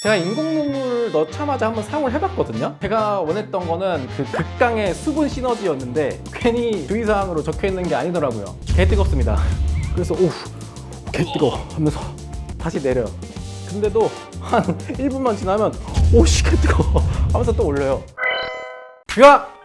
제가 인공 눈물 넣자마자 한번 사용을 해봤거든요. 제가 원했던 거는 그 극강의 수분 시너지였는데 괜히 주의사항으로 적혀있는 게 아니더라고요. 개 뜨겁습니다. 그래서 오우 개 뜨거워 하면서 다시 내려요. 근데도 한 1분만 지나면 오씨 개 뜨거워 하면서 또 올려요.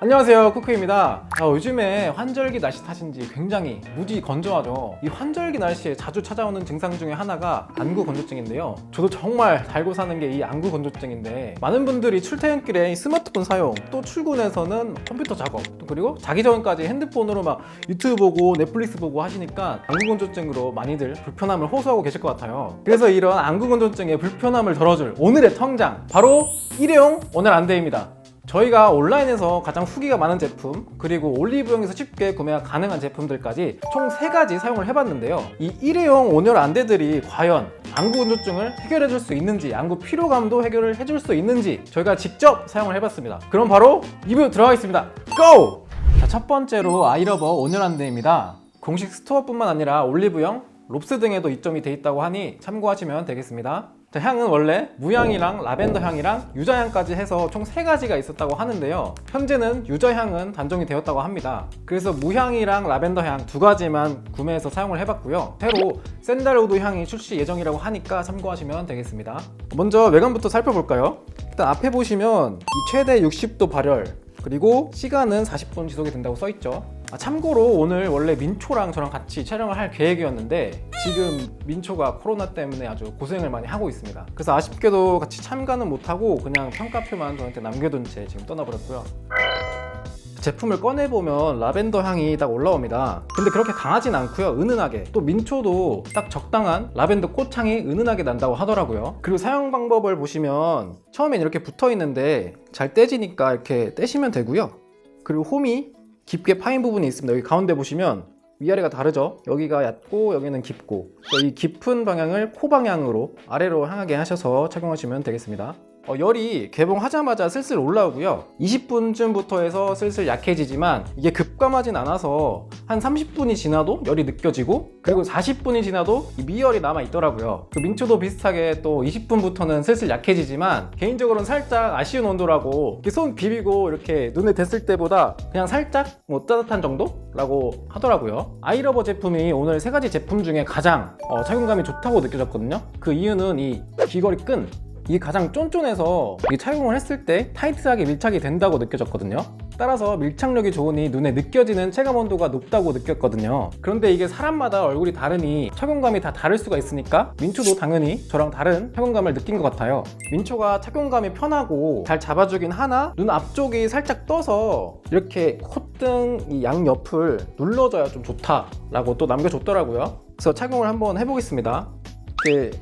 안녕하세요, 쿠쿠입니다. 요즘에 환절기 날씨 탓인지 굉장히 무지 건조하죠. 이 환절기 날씨에 자주 찾아오는 증상 중에 하나가 안구 건조증인데요. 저도 정말 달고 사는 게 이 안구 건조증인데, 많은 분들이 출퇴근길에 이 스마트폰 사용, 또 출근해서는 컴퓨터 작업, 또 그리고 자기 전까지 핸드폰으로 막 유튜브 보고 넷플릭스 보고 하시니까 안구 건조증으로 많이들 불편함을 호소하고 계실 것 같아요. 그래서 이런 안구 건조증의 불편함을 덜어줄 오늘의 통장, 바로 일회용 오늘안대입니다. 저희가 온라인에서 가장 후기가 많은 제품, 그리고 올리브영에서 쉽게 구매가 가능한 제품들까지 총 3가지 사용을 해봤는데요. 이 일회용 온열 안대들이 과연 안구 건조증을 해결해 줄 수 있는지, 안구 피로감도 해결을 해줄 수 있는지 저희가 직접 사용을 해봤습니다. 그럼 바로 리뷰 들어가겠습니다. 고! 자, 첫 번째로 아이러버 온열 안대입니다. 공식 스토어뿐만 아니라 올리브영, 롭스 등에도 입점이 돼 있다고 하니 참고하시면 되겠습니다. 자, 향은 원래 무향이랑 라벤더 향이랑 유자향까지 해서 총 3가지가 있었다고 하는데요. 현재는 유자향은 단종이 되었다고 합니다. 그래서 무향이랑 라벤더 향 2가지만 구매해서 사용을 해봤고요. 새로 샌달우드 향이 출시 예정이라고 하니까 참고하시면 되겠습니다. 먼저 외관부터 살펴볼까요? 일단 앞에 보시면 이 최대 60도 발열, 그리고 시간은 40분 지속이 된다고 써있죠. 참고로 오늘 원래 민초랑 저랑 같이 촬영을 할 계획이었는데 지금 민초가 코로나 때문에 아주 고생을 많이 하고 있습니다. 그래서 아쉽게도 같이 참가는 못하고 그냥 평가표만 저한테 남겨둔 채 지금 떠나버렸고요. 제품을 꺼내보면 라벤더 향이 딱 올라옵니다. 근데 그렇게 강하진 않고요. 은은하게. 또 민초도 딱 적당한 라벤더 꽃향이 은은하게 난다고 하더라고요. 그리고 사용 방법을 보시면 처음엔 이렇게 붙어 있는데 잘 떼지니까 이렇게 떼시면 되고요. 그리고 홈이 깊게 파인 부분이 있습니다. 여기 가운데 보시면 위아래가 다르죠? 여기가 얕고 여기는 깊고, 이 깊은 방향을 코 방향으로 아래로 향하게 하셔서 착용하시면 되겠습니다. 열이 개봉하자마자 슬슬 올라오고요. 20분쯤부터 해서 슬슬 약해지지만 이게 급감하진 않아서 한 30분이 지나도 열이 느껴지고, 그리고 40분이 지나도 이 미열이 남아있더라고요. 그 민초도 비슷하게 또 20분부터는 슬슬 약해지지만 개인적으로는 살짝 아쉬운 온도라고, 이렇게 손 비비고 이렇게 눈에 댔을 때보다 그냥 살짝 따뜻한 정도라고 하더라고요. 아이러버 제품이 오늘 3가지 제품 중에 가장 착용감이 좋다고 느껴졌거든요. 그 이유는 이 귀걸이 끈, 이게 가장 쫀쫀해서 착용을 했을 때 타이트하게 밀착이 된다고 느껴졌거든요. 따라서 밀착력이 좋으니 눈에 느껴지는 체감 온도가 높다고 느꼈거든요. 그런데 이게 사람마다 얼굴이 다르니 착용감이 다 다를 수가 있으니까 민초도 당연히 저랑 다른 착용감을 느낀 것 같아요. 민초가 착용감이 편하고 잘 잡아주긴 하나 눈 앞쪽이 살짝 떠서 이렇게 콧등 이 양옆을 눌러줘야 좀 좋다라고 또 남겨줬더라고요. 그래서 착용을 한번 해보겠습니다. 이렇게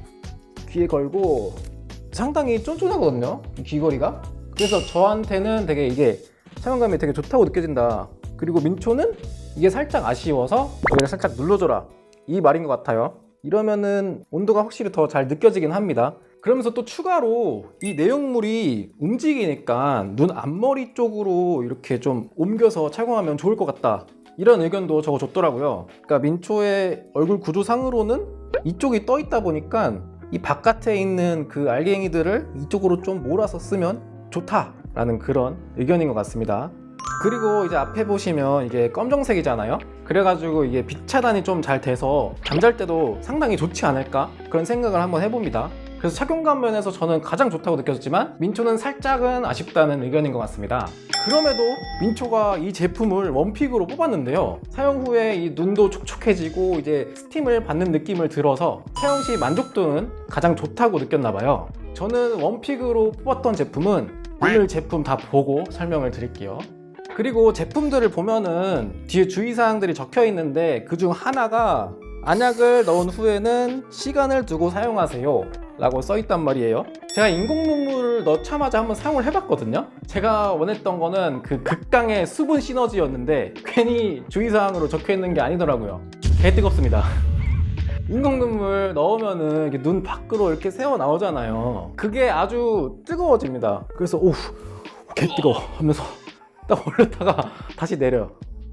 귀에 걸고 상당히 쫀쫀하거든요, 이 귀걸이가. 그래서 저한테는 되게 이게 착용감이 되게 좋다고 느껴진다. 그리고 민초는 이게 살짝 아쉬워서 여기를 살짝 눌러줘라, 이 말인 것 같아요. 이러면은 온도가 확실히 더 잘 느껴지긴 합니다. 그러면서 또 추가로 이 내용물이 움직이니까 눈 앞머리 쪽으로 이렇게 좀 옮겨서 착용하면 좋을 것 같다, 이런 의견도 적어줬더라고요. 그러니까 민초의 얼굴 구조상으로는 이쪽이 떠 있다 보니까 이 바깥에 있는 그 알갱이들을 이쪽으로 좀 몰아서 쓰면 좋다라는 그런 의견인 것 같습니다. 그리고 이제 앞에 보시면 이게 검정색이잖아요. 그래가지고 이게 빛 차단이 좀 잘 돼서 잠잘 때도 상당히 좋지 않을까, 그런 생각을 한번 해봅니다. 그래서 착용감 면에서 저는 가장 좋다고 느껴졌지만 민초는 살짝은 아쉽다는 의견인 것 같습니다. 그럼에도 민초가 이 제품을 원픽으로 뽑았는데요. 사용 후에 이 눈도 촉촉해지고 이제 스팀을 받는 느낌을 들어서 사용 시 만족도는 가장 좋다고 느꼈나봐요. 저는 원픽으로 뽑았던 제품은 오늘 제품 다 보고 설명을 드릴게요. 그리고 제품들을 보면은 뒤에 주의사항들이 적혀 있는데 그중 하나가 안약을 넣은 후에는 시간을 두고 사용하세요 라고 써있단 말이에요. 제가 인공 눈물을 넣자마자 한번 사용을 해봤거든요. 제가 원했던 거는 그 극강의 수분 시너지였는데 괜히 주의사항으로 적혀있는 게 아니더라고요. 개 뜨겁습니다. 인공 눈물 넣으면은 이렇게 눈 밖으로 이렇게 새어 나오잖아요. 그게 아주 뜨거워집니다. 그래서 오우 개 뜨거워 하면서 딱 올렸다가 다시 내려요.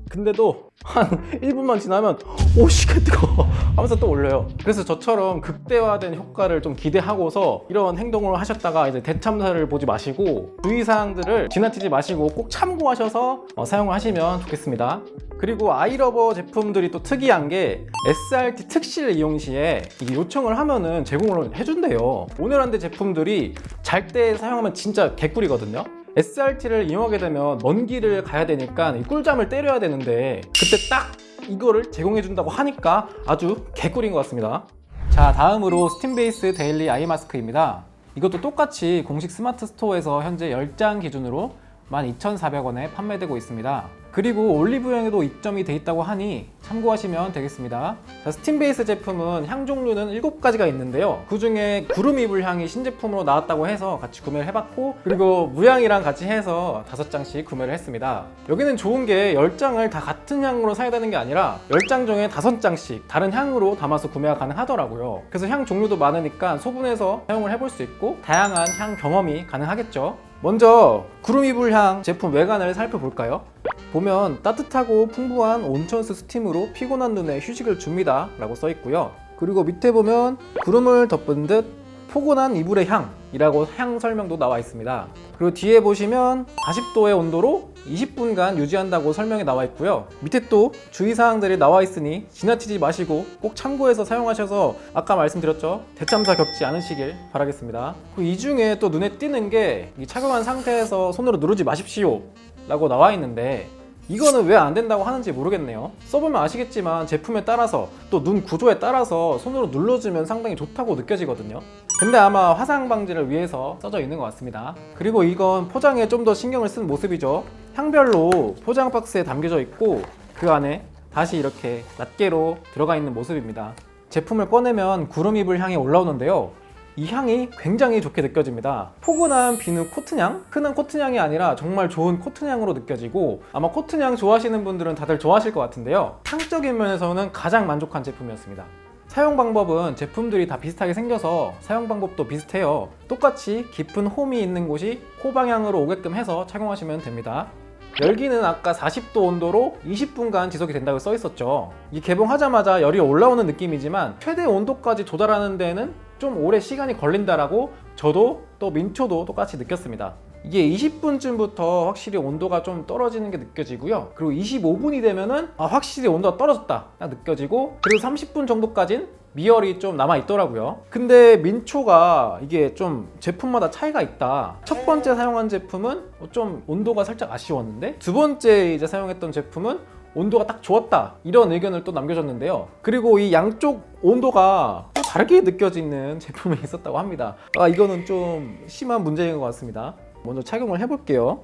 근데도 한 1분만 지나면 오씨 개 뜨거워 하면서 또 올려요. 그래서 저처럼 극대화된 효과를 좀 기대하고서 이런 행동을 하셨다가 이제 대참사를 보지 마시고 주의사항들을 지나치지 마시고 꼭 참고하셔서 사용을 하시면 좋겠습니다. 그리고 아이러버 제품들이 또 특이한 게 SRT 특실 이용 시에 이게 요청을 하면은 제공을 해준대요. 오늘한데 제품들이 잘 때 사용하면 진짜 개꿀이거든요. SRT를 이용하게 되면 먼 길을 가야 되니까 꿀잠을 때려야 되는데 그때 딱 이거를 제공해준다고 하니까 아주 개꿀인 것 같습니다. 자, 다음으로 스팀베이스 데일리 아이 마스크입니다. 이것도 똑같이 공식 스마트 스토어에서 현재 10장 기준으로 12,400원에 판매되고 있습니다. 그리고 올리브영에도 입점이 돼 있다고 하니 참고하시면 되겠습니다. 자, 스팀베이스 제품은 향 종류는 7가지가 있는데요. 그 중에 구름 이불 향이 신제품으로 나왔다고 해서 같이 구매를 해봤고, 그리고 무향이랑 같이 해서 5장씩 구매를 했습니다. 여기는 좋은 게 10장을 다 같은 향으로 사야 되는 게 아니라 10장 중에 5장씩 다른 향으로 담아서 구매가 가능하더라고요. 그래서 향 종류도 많으니까 소분해서 사용을 해볼 수 있고 다양한 향 경험이 가능하겠죠. 먼저 구름 이불 향 제품 외관을 살펴볼까요? 보면 따뜻하고 풍부한 온천수 스팀으로 피곤한 눈에 휴식을 줍니다 라고 써 있고요. 그리고 밑에 보면 구름을 덮은 듯 포근한 이불의 향이라고 향 설명도 나와 있습니다. 그리고 뒤에 보시면 40도의 온도로 20분간 유지한다고 설명이 나와 있고요. 밑에 또 주의사항들이 나와 있으니 지나치지 마시고 꼭 참고해서 사용하셔서 아까 말씀드렸죠, 대참사 겪지 않으시길 바라겠습니다. 이 중에 또 눈에 띄는 게 착용한 상태에서 손으로 누르지 마십시오 라고 나와 있는데 이거는 왜 안 된다고 하는지 모르겠네요. 써보면 아시겠지만 제품에 따라서 또 눈 구조에 따라서 손으로 눌러주면 상당히 좋다고 느껴지거든요. 근데 아마 화상 방지를 위해서 써져 있는 것 같습니다. 그리고 이건 포장에 좀 더 신경을 쓴 모습이죠. 향별로 포장 박스에 담겨져 있고 그 안에 다시 이렇게 낱개로 들어가 있는 모습입니다. 제품을 꺼내면 구름 이불 향이 올라오는데요. 이 향이 굉장히 좋게 느껴집니다. 포근한 비누 코튼향? 흔한 코튼향이 아니라 정말 좋은 코튼향으로 느껴지고 아마 코튼향 좋아하시는 분들은 다들 좋아하실 것 같은데요. 향적인 면에서는 가장 만족한 제품이었습니다. 사용 방법은 제품들이 다 비슷하게 생겨서 사용 방법도 비슷해요. 똑같이 깊은 홈이 있는 곳이 코 방향으로 오게끔 해서 착용하시면 됩니다. 열기는 아까 40도 온도로 20분간 지속이 된다고 써 있었죠. 이 개봉하자마자 열이 올라오는 느낌이지만 최대 온도까지 도달하는 데는 좀 오래 시간이 걸린다라고 저도 또 민초도 똑같이 느꼈습니다. 이게 20분쯤부터 확실히 온도가 좀 떨어지는 게 느껴지고요. 그리고 25분이 되면은 확실히 온도가 떨어졌다 느껴지고, 그리고 30분 정도까지는 미열이 좀 남아 있더라고요. 근데 민초가 이게 좀 제품마다 차이가 있다. 첫 번째 사용한 제품은 좀 온도가 살짝 아쉬웠는데 두 번째 이제 사용했던 제품은 온도가 딱 좋았다, 이런 의견을 또 남겨줬는데요. 그리고 이 양쪽 온도가 또 다르게 느껴지는 제품이 있었다고 합니다. 이거는 좀 심한 문제인 것 같습니다. 먼저 착용을 해볼게요.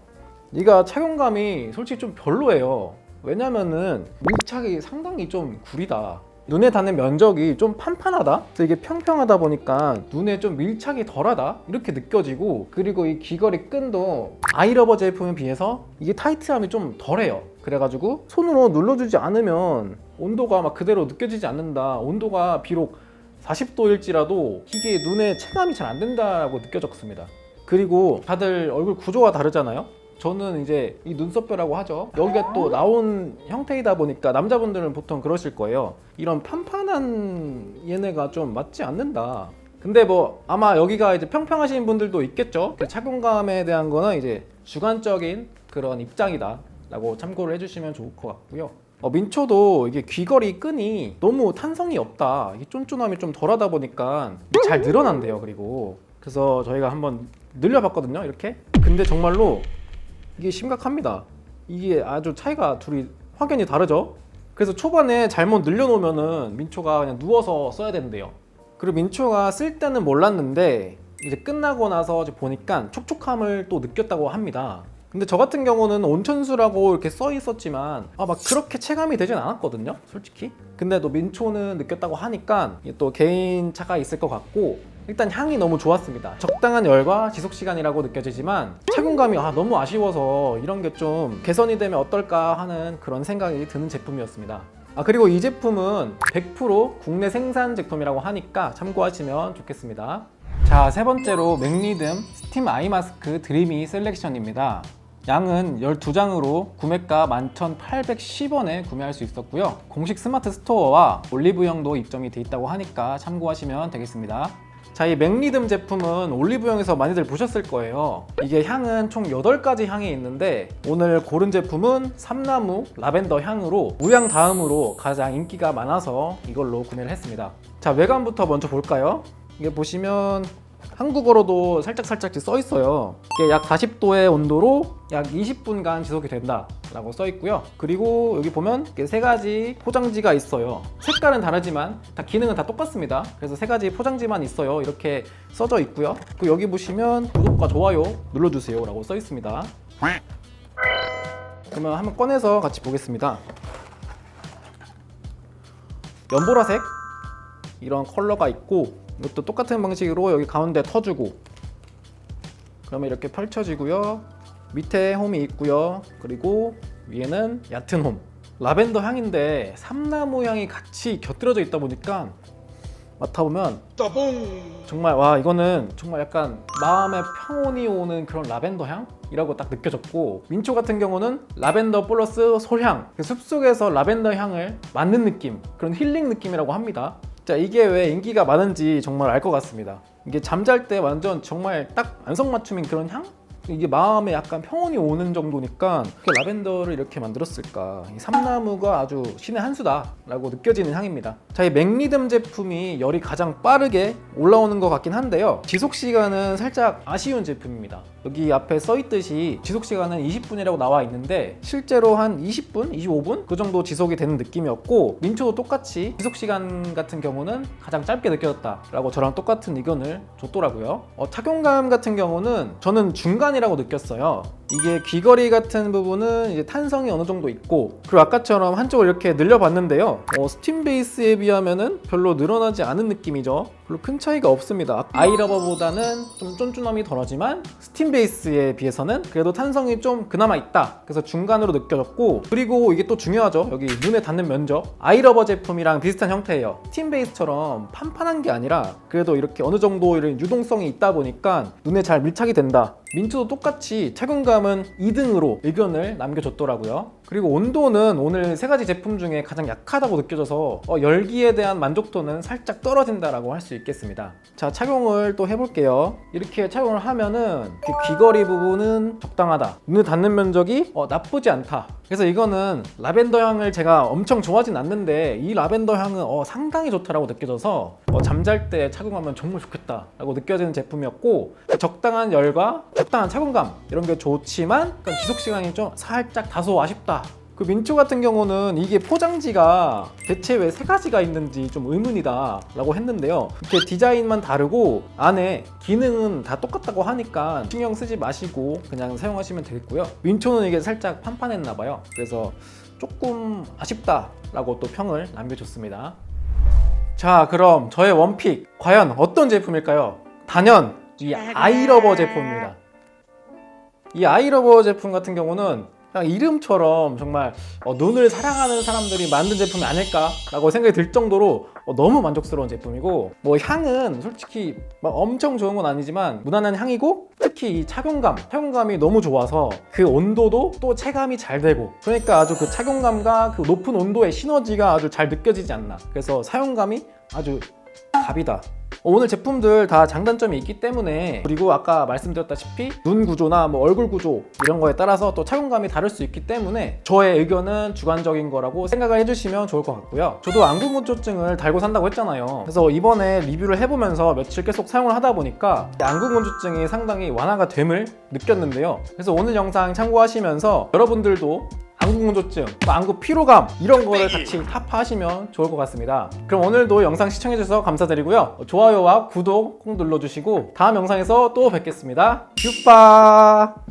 이가 착용감이 솔직히 좀 별로예요. 왜냐면은 밀착이 상당히 좀 구리다. 눈에 닿는 면적이 좀 판판하다? 그래서 이게 평평하다 보니까 눈에 좀 밀착이 덜하다? 이렇게 느껴지고, 그리고 이 귀걸이 끈도 아이러버 제품에 비해서 이게 타이트함이 좀 덜해요. 그래가지고 손으로 눌러주지 않으면 온도가 막 그대로 느껴지지 않는다. 온도가 비록 40도일지라도 이게 눈에 체감이 잘 안 된다고 느껴졌습니다. 그리고 다들 얼굴 구조가 다르잖아요. 저는 이제 이 눈썹뼈라고 하죠. 여기가 또 나온 형태이다 보니까 남자분들은 보통 그러실 거예요. 이런 판판한 얘네가 좀 맞지 않는다. 근데 뭐 아마 여기가 이제 평평하신 분들도 있겠죠. 착용감에 대한 거는 이제 주관적인 그런 입장이다 라고 참고를 해주시면 좋을 것 같고요. 민초도 이게 귀걸이 끈이 너무 탄성이 없다. 이게 쫀쫀함이 좀 덜하다 보니까 잘 늘어난대요. 그리고 그래서 저희가 한번 늘려봤거든요. 이렇게. 근데 정말로 이게 심각합니다. 이게 아주 차이가 둘이 확연히 다르죠. 그래서 초반에 잘못 늘려놓으면은 민초가 그냥 누워서 써야 된대요. 그리고 민초가 쓸 때는 몰랐는데 이제 끝나고 나서 보니까 촉촉함을 또 느꼈다고 합니다. 근데 저 같은 경우는 온천수라고 이렇게 써 있었지만 막 그렇게 체감이 되진 않았거든요, 솔직히. 근데 또 민초는 느꼈다고 하니까 또 개인 차가 있을 것 같고, 일단 향이 너무 좋았습니다. 적당한 열과 지속시간이라고 느껴지지만 착용감이 너무 아쉬워서 이런 게 좀 개선이 되면 어떨까 하는 그런 생각이 드는 제품이었습니다. 그리고 이 제품은 100% 국내 생산 제품이라고 하니까 참고하시면 좋겠습니다. 자, 세 번째로 맥리듬 스팀 아이 마스크 드리미 셀렉션입니다. 양은 12장으로 구매가 11,810원에 구매할 수 있었고요. 공식 스마트 스토어와 올리브영도 입점이 돼 있다고 하니까 참고하시면 되겠습니다. 자, 이 맥리듬 제품은 올리브영에서 많이들 보셨을 거예요. 이게 향은 총 8가지 향이 있는데 오늘 고른 제품은 삼나무 라벤더 향으로 무향 다음으로 가장 인기가 많아서 이걸로 구매를 했습니다. 자, 외관부터 먼저 볼까요? 이게 보시면 한국어로도 살짝 써 있어요. 이게 약 40도의 온도로 약 20분간 지속이 된다 라고 써 있고요. 그리고 여기 보면 이렇게 3가지 포장지가 있어요. 색깔은 다르지만 다 기능은 다 똑같습니다. 그래서 3가지 포장지만 있어요. 이렇게 써져 있고요. 그리고 여기 보시면 구독과 좋아요 눌러주세요 라고 써 있습니다. 그러면 한번 꺼내서 같이 보겠습니다. 연보라색 이런 컬러가 있고, 이것도 똑같은 방식으로 여기 가운데 터주고, 그러면 이렇게 펼쳐지고요. 밑에 홈이 있고요. 그리고 위에는 얕은 홈. 라벤더 향인데 삼나무 향이 같이 곁들여져 있다 보니까 맡아보면 정말 와, 이거는 정말 약간 마음에 평온이 오는 그런 라벤더 향이라고 딱 느껴졌고, 민초 같은 경우는 라벤더 플러스 솔향, 숲속에서 라벤더 향을 맡는 느낌, 그런 힐링 느낌이라고 합니다. 자, 이게 왜 인기가 많은지 정말 알 것 같습니다. 이게 잠잘 때 완전 정말 딱 안성맞춤인 그런 향? 이게 마음에 약간 평온이 오는 정도니까 그 라벤더를 이렇게 만들었을까. 이 삼나무가 아주 신의 한 수다 라고 느껴지는 향입니다. 자, 이 맥리듬 제품이 열이 가장 빠르게 올라오는 것 같긴 한데요, 지속시간은 살짝 아쉬운 제품입니다. 여기 앞에 써있듯이 지속시간은 20분이라고 나와 있는데 실제로 한 20분? 25분? 그 정도 지속이 되는 느낌이었고, 민초도 똑같이 지속시간 같은 경우는 가장 짧게 느껴졌다 라고 저랑 똑같은 의견을 줬더라고요. 착용감 같은 경우는 저는 중간이라고 느꼈어요. 이게 귀걸이 같은 부분은 이제 탄성이 어느 정도 있고, 그리고 아까처럼 한쪽을 이렇게 늘려봤는데요, 스팀 베이스에 비하면은 별로 늘어나지 않은 느낌이죠. 별로 큰 차이가 없습니다. 아이러버보다는 좀 쫀쫀함이 덜하지만 스팀 베이스에 비해서는 그래도 탄성이 좀 그나마 있다. 그래서 중간으로 느껴졌고, 그리고 이게 또 중요하죠. 여기 눈에 닿는 면적. 아이러버 제품이랑 비슷한 형태예요. 스팀 베이스처럼 판판한 게 아니라 그래도 이렇게 어느 정도 이런 유동성이 있다 보니까 눈에 잘 밀착이 된다. 민초도 똑같이 착용감은 2등으로 의견을 남겨줬더라고요. 그리고 온도는 오늘 3가지 제품 중에 가장 약하다고 느껴져서 열기에 대한 만족도는 살짝 떨어진다라고 할 수 있겠습니다. 자, 착용을 또 해볼게요. 이렇게 착용을 하면은 귀걸이 부분은 적당하다, 눈에 닿는 면적이 나쁘지 않다. 그래서 이거는 라벤더 향을 제가 엄청 좋아하진 않는데 이 라벤더 향은 상당히 좋다라고 느껴져서 잠잘 때 착용하면 정말 좋겠다 라고 느껴지는 제품이었고, 적당한 열과 적당한 착용감 이런 게 좋지만 지속시간이 좀 살짝 다소 아쉽다. 그 민초 같은 경우는 이게 포장지가 대체 왜 3가지가 있는지 좀 의문이다 라고 했는데요, 이렇게 디자인만 다르고 안에 기능은 다 똑같다고 하니까 신경 쓰지 마시고 그냥 사용하시면 되겠고요. 민초는 이게 살짝 판판했나 봐요. 그래서 조금 아쉽다 라고 또 평을 남겨줬습니다. 자, 그럼 저의 원픽 과연 어떤 제품일까요? 단연 이 아이러버 제품입니다. 이 아이러버 제품 같은 경우는 그냥 이름처럼 정말 눈을 사랑하는 사람들이 만든 제품이 아닐까라고 생각이 들 정도로 너무 만족스러운 제품이고, 뭐 향은 솔직히 막 엄청 좋은 건 아니지만 무난한 향이고, 특히 이 착용감이 너무 좋아서 그 온도도 또 체감이 잘 되고, 그러니까 아주 그 착용감과 그 높은 온도의 시너지가 아주 잘 느껴지지 않나. 그래서 사용감이 아주 갑이다. 오늘 제품들 다 장단점이 있기 때문에, 그리고 아까 말씀드렸다시피 눈 구조나 뭐 얼굴 구조 이런 거에 따라서 또 착용감이 다를 수 있기 때문에 저의 의견은 주관적인 거라고 생각을 해주시면 좋을 것 같고요. 저도 안구건조증을 달고 산다고 했잖아요. 그래서 이번에 리뷰를 해보면서 며칠 계속 사용을 하다 보니까 안구건조증이 상당히 완화가 됨을 느꼈는데요. 그래서 오늘 영상 참고하시면서 여러분들도 안구건조증, 안구 피로감 이런 거를 같이 타파하시면 좋을 것 같습니다. 그럼 오늘도 영상 시청해주셔서 감사드리고요. 좋아요와 구독 꼭 눌러주시고 다음 영상에서 또 뵙겠습니다. 뷰빠!